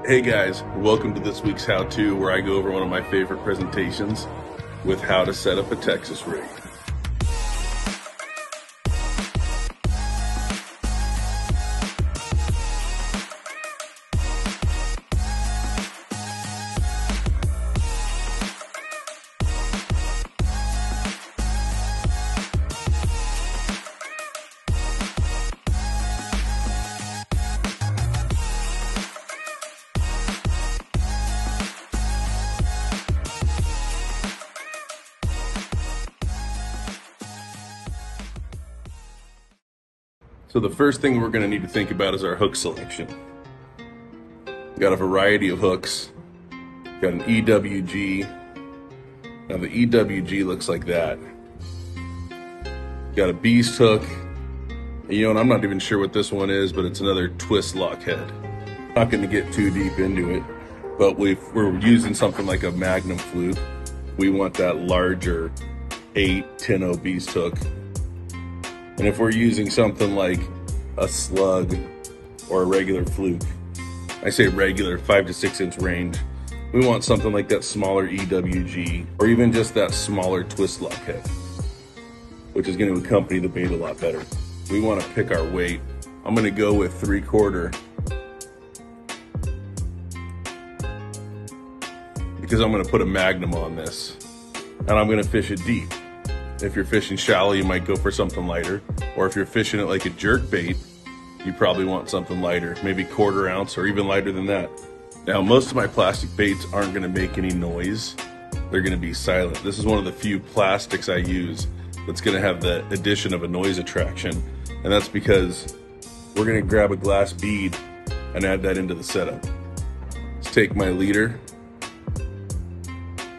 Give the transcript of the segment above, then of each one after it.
Hey guys, welcome to this week's how-to where I go over one of my favorite presentations with how to set up a Texas rig. So the first thing we're going to need to think about is our hook selection. We've got a variety of hooks. We've got an EWG. Now the EWG looks like that. We've got a beast hook. And I'm not even sure what this one is, but it's another twist lock head. Not going to get too deep into it, but we're using something like a Magnum fluke. We want that larger 8-10-0 beast hook. And if we're using something like a slug or a regular fluke, I say regular, 5 to 6 inch range, we want something like that smaller EWG or even just that smaller twist lock head, which is going to accompany the bait a lot better. We want to pick our weight. I'm going to go with 3/4 because I'm going to put a Magnum on this and I'm going to fish it deep. If you're fishing shallow, you might go for something lighter. Or if you're fishing it like a jerk bait, you probably want something lighter, maybe 1/4 ounce or even lighter than that. Now, most of my plastic baits aren't gonna make any noise. They're gonna be silent. This is one of the few plastics I use that's gonna have the addition of a noise attraction. And that's because we're gonna grab a glass bead and add that into the setup. Let's take my leader,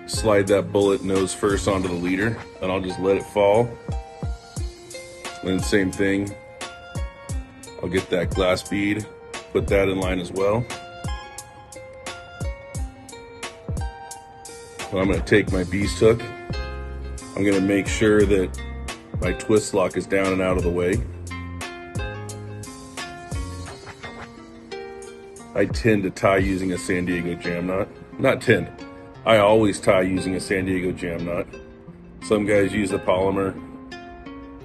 slide that bullet nose first onto the leader, and I'll just let it fall. Then same thing, I'll get that glass bead, put that in line as well. So I'm going to take my beast hook. I'm going to make sure that my twist lock is down and out of the way. I tend to tie using a San Diego jam knot. Not tend. I always tie using a San Diego jam knot. Some guys use a polymer.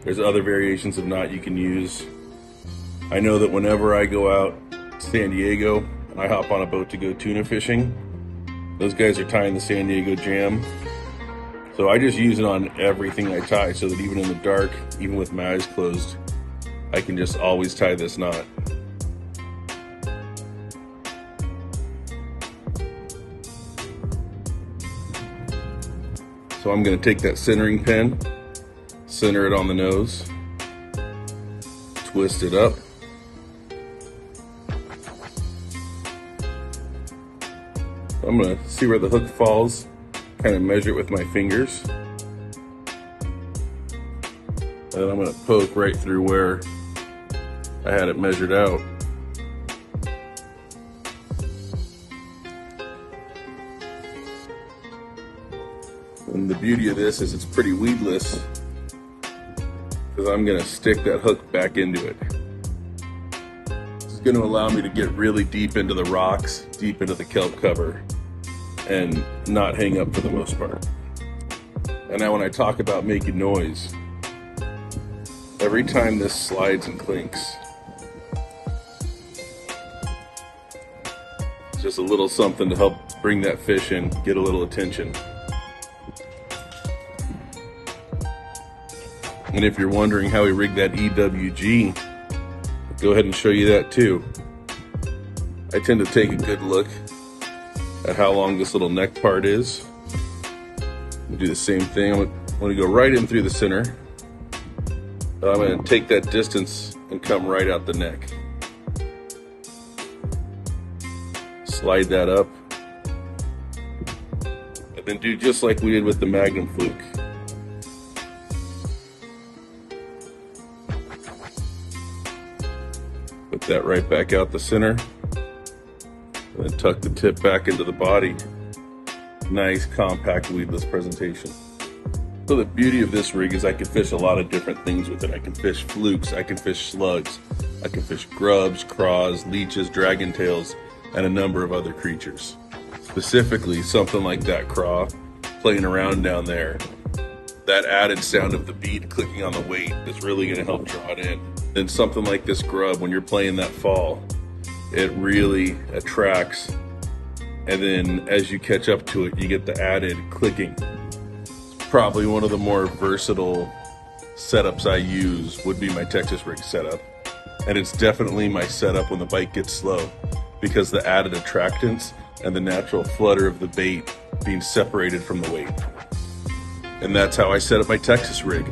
There's other variations of knot you can use. I know that whenever I go out to San Diego and I hop on a boat to go tuna fishing, those guys are tying the San Diego jam. So I just use it on everything I tie so that even in the dark, even with my eyes closed, I can just always tie this knot. So I'm going to take that centering pin, center it on the nose, twist it up. I'm going to see where the hook falls, kind of measure it with my fingers. And I'm going to poke right through where I had it measured out. And the beauty of this is it's pretty weedless because I'm going to stick that hook back into it. This is going to allow me to get really deep into the rocks, deep into the kelp cover, and not hang up for the most part. And now when I talk about making noise, every time this slides and clinks, it's just a little something to help bring that fish in, get a little attention. And if you're wondering how we rig that EWG, I'll go ahead and show you that too. I tend to take a good look at how long this little neck part is. We'll do the same thing. I'm going to go right in through the center. I'm going to take that distance and come right out the neck. Slide that up. And then do just like we did with the Magnum fluke. Put that right back out the center, and then tuck the tip back into the body. Nice, compact, weedless presentation. So the beauty of this rig is I can fish a lot of different things with it. I can fish flukes, I can fish slugs, I can fish grubs, craws, leeches, dragon tails. and a number of other creatures. Specifically, something like that craw playing around down there, that added sound of the bead clicking on the weight is really going to help draw it in. Then something like this grub, when you're playing that fall, it really attracts, and then as you catch up to it, you get the added clicking. Probably one of the more versatile setups I use would be my Texas rig setup. And it's definitely my setup when the bite gets slow, because the added attractants and the natural flutter of the bait being separated from the weight. And that's how I set up my Texas rig.